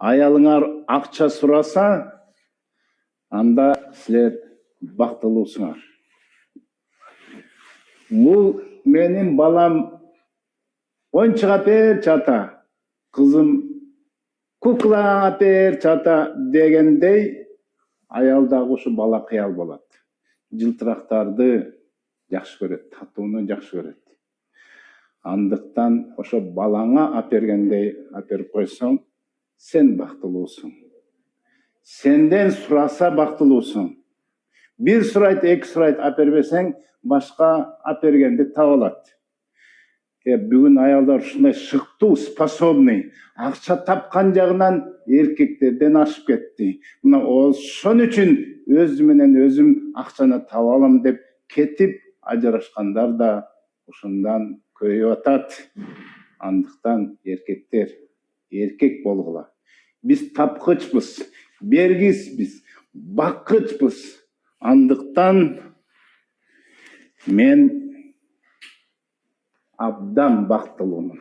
аялыңар акча сураса, анда силер бактылуусуңар. Бул менин балам ойынчык апер чата, кызым кукла апер чата дегендей, аялдагы ушу бала кыял болот. Жылтырактарды жакшы көрөт, татууну жакшы көрөт. Андыктан ошо балаңа апергендей аперип койсоң, сен бактылуусуң. Сенден сураса бактылуусуң. Бир сурайт, эки сурайт апербесең, башка апергенди таба алат. Бүгүн аялдар ушундай шыктуу, способный, акча тапкан жагынан эркектерден ашып кетти. Мына ошон үчүн өзү менен өзүм акчаны таба алам деп кетип ажырашкандар да ушундан көбөйүп атат. Андыктан эркектер эркек болгула. Биз тапкычпыз, бергисбиз, баккычпыз. Андыктан мен абдан бактылуумун.